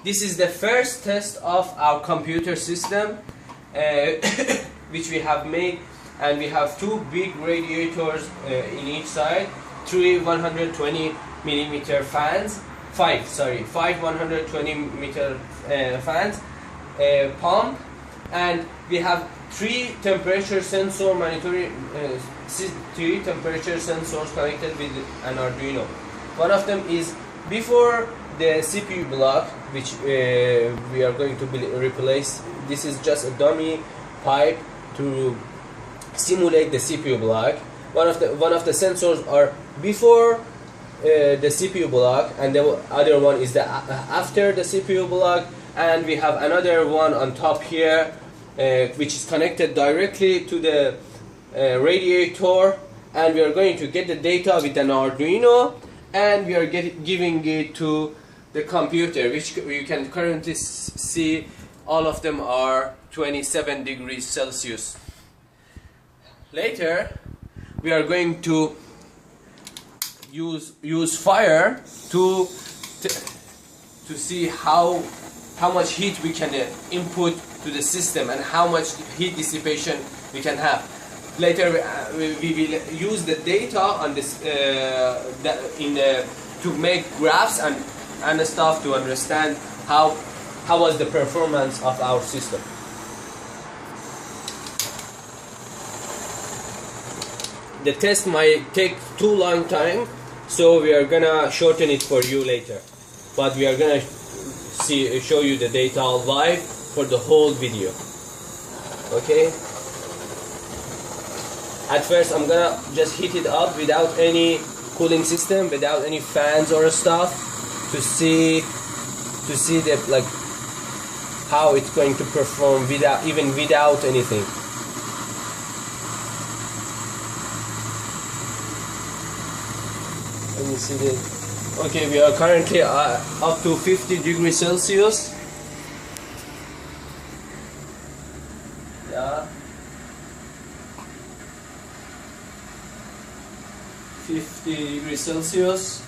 This is the first test of our computer system which we have made, and we have two big radiators in each side, three 120 millimeter fans, five 120 meter fans, pump, and we have three temperature sensor monitoring, three temperature sensors connected with an Arduino. One of them is before the CPU block, which we are going to replace. This is just a dummy pipe to simulate the CPU block. One of the sensors are before the CPU block, and the other one is the after the CPU block, and we have another one on top here, which is connected directly to the radiator, and we are going to get the data with an Arduino, and we are giving it to the computer, which you can currently see. All of them are 27 degrees Celsius. Later we are going to use fire to see how much heat we can input to the system and how much heat dissipation we can have. Later we will use the data on this to make graphs and stuff to understand how was the performance of our system. The test might take too long time, so we are gonna shorten it for you later, but we are gonna show you the data live for the whole video. Okay, at first I'm gonna just heat it up without any cooling system, without any fans or stuff, to see the how it's going to perform without anything. Let me see this. Okay, we are currently up to 50 degrees Celsius. Yeah. 50 degrees Celsius.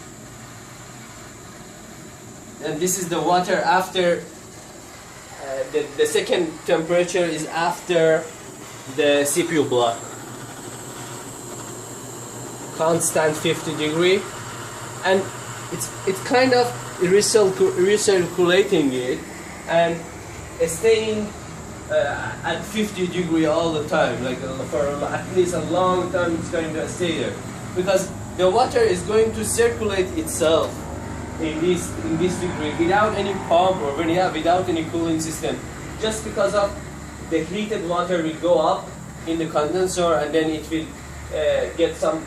And this is the water after the second temperature is after the CPU block. Constant 50 degree, and it's kind of recirculating it and staying at 50 degree all the time, like for at least a long time. It's going to stay there because the water is going to circulate itself in this degree without any pump or without any cooling system, just because of the heated water will go up in the condenser and then it will get some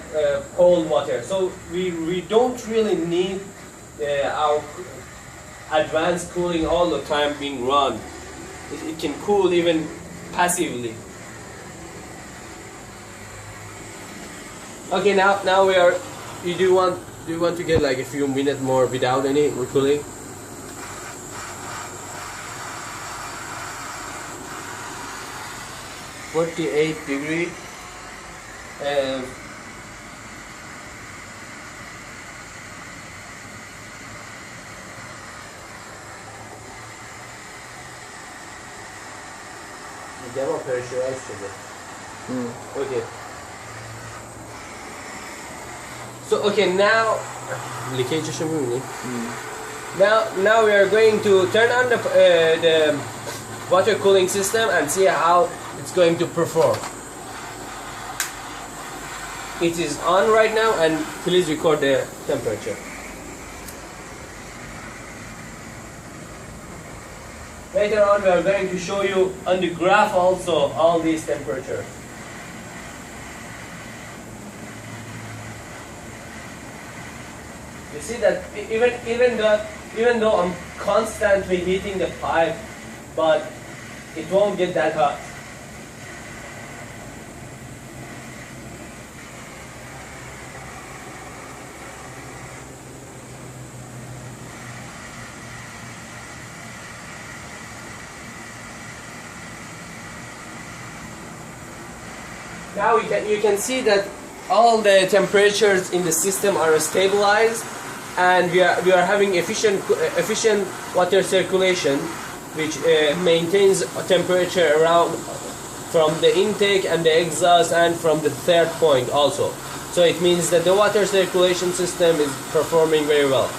cold water. So we don't really need our advanced cooling all the time being run. It can cool even passively. Okay, now we are. Do you want to get like a few minutes more without any cooling? .48 degree. Demo pressurized şöyle. Okay. So okay, now now we are going to turn on the water cooling system and see how it's going to perform. It is on right now, and please record the temperature. Later on we are going to show you on the graph also all these temperatures. You see that even though I'm constantly heating the pipe, but it won't get that hot. Now you can see that all the temperatures in the system are stabilized, and we are having efficient water circulation, which maintains a temperature around from the intake and the exhaust and from the third point also. So it means that the water circulation system is performing very well.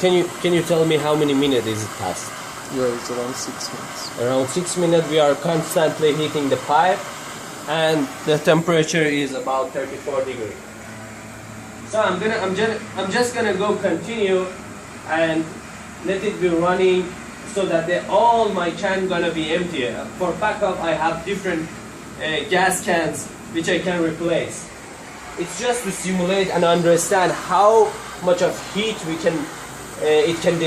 Can you tell me how many minutes is it past? Yeah, it's around 6 minutes. Around 6 minutes. We are constantly heating the pipe, and the temperature is about 34 degrees. So I'm just gonna go continue and let it be running so that all my can gonna be empty. For backup, I have different gas cans which I can replace. It's just to simulate and understand how much of heat it can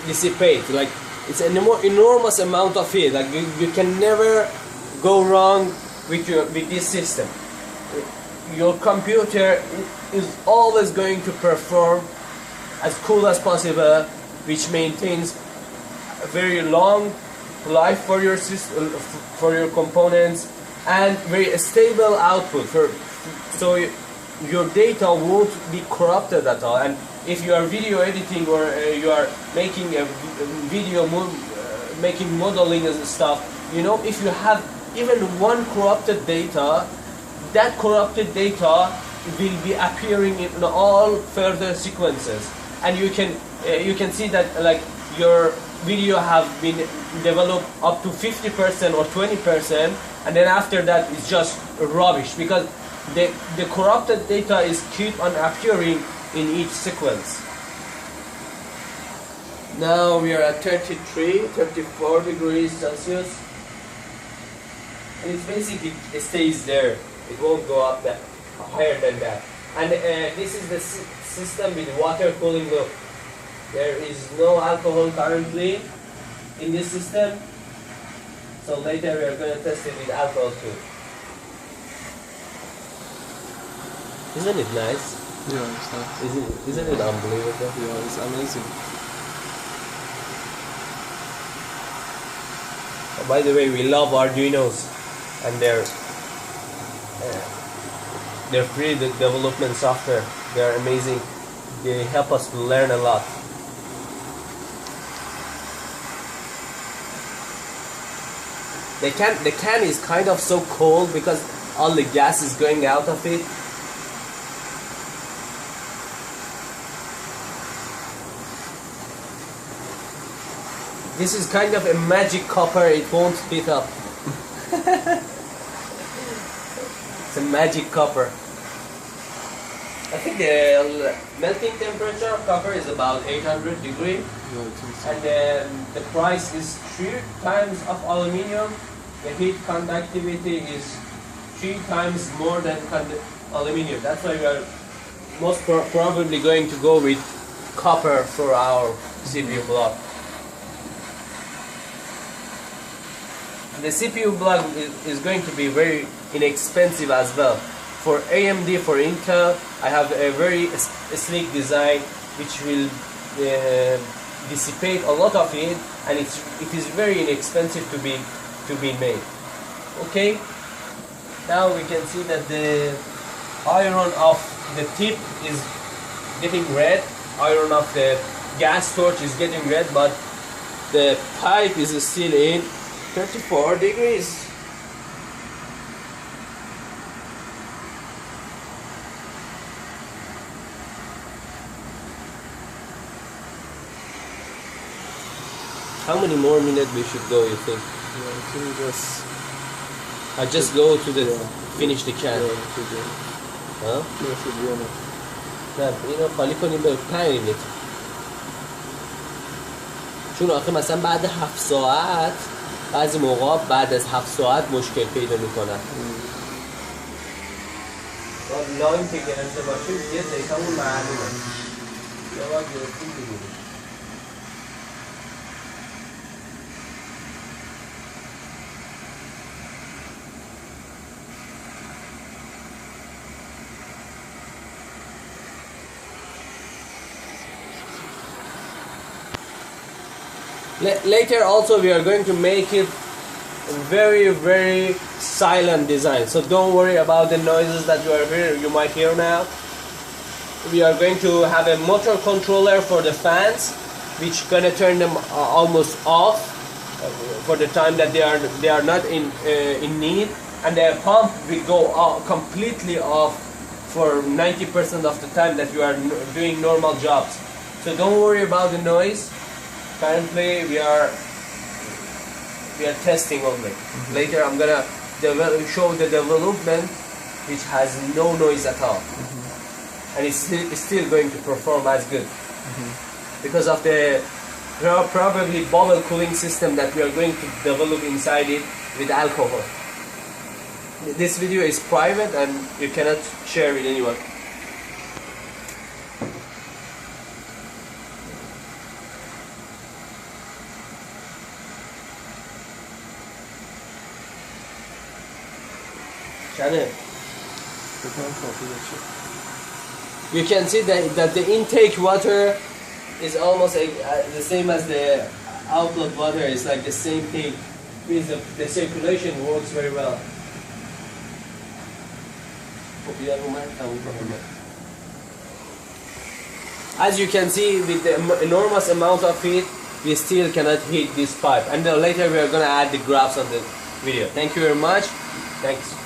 dissipate. Like, it's an enormous amount of heat. Like, you can never go wrong with this system. Your computer is always going to perform as cool as possible, which maintains a very long life for your system, for your components, and very stable output. So your data won't be corrupted at all. And if you are video editing or you are making a video making modeling and stuff, you know, if you have even one corrupted data, that corrupted data will be appearing in all further sequences, and you can see that, like, your video have been developed up to 50% or 20%, and then after that it's just rubbish because the corrupted data is keep on appearing in each sequence. Now we are at 34 degrees Celsius, and it stays there. It won't go up that higher than that. And this is the system with water cooling loop. There is no alcohol currently in this system, so later we are going to test it with alcohol too. Isn't it nice? Yeah, it's nice. Isn't it unbelievable? Yeah, it's amazing. Oh, by the way, we love Arduinos, and their free development software. They are amazing. They help us to learn a lot. The can is kind of so cold because all the gas is going out of it. This is kind of a magic copper, it won't heat up. It's a magic copper. I think the melting temperature of copper is about 800 degrees. Yeah, And the price is 3 times of aluminium. The heat conductivity is 3 times more than aluminium. That's why we are most probably going to go with copper for our CPU block. The CPU block is going to be very inexpensive as well. For AMD, for Intel, I have a very sleek design which will dissipate a lot of heat, and it is very inexpensive to be made. Okay, now we can see that the iron of the tip is getting red. Iron of the gas torch is getting red, but the pipe is still in 34 degrees. How many more minutes we should go, you think? Yeah, I think I just go to the finish the can. Huh? نه اینو خالی کنیم به 5 لیتر. چون آخه مثلا بعد 7 ساعت بعضی موقع بعد از 7 ساعت مشکل پیدا میکنن. لاین که گرفته باشیم یه دیتامون معلومه. yavaş yavaş gidiyor. Later also we are going to make it very silent design, so don't worry about the noises that you might hear now. We are going to have a motor controller for the fans, which gonna turn them almost off for the time that they are not in need, and the pump will go completely off for 90% of the time that you are doing normal jobs. So don't worry about the noise. Currently we are testing only. Later I'm gonna show the development which has no noise at all, and it's still going to perform as good because of the probably bubble cooling system that we are going to develop inside it with alcohol. This video is private and you cannot share with anyone. You can see that the intake water is almost the same as the outlet water. It's like the same thing. The circulation works very well. As you can see, with the enormous amount of heat, we still cannot heat this pipe. And then later we are going to add the graphs on the video. Thank you very much. Thanks.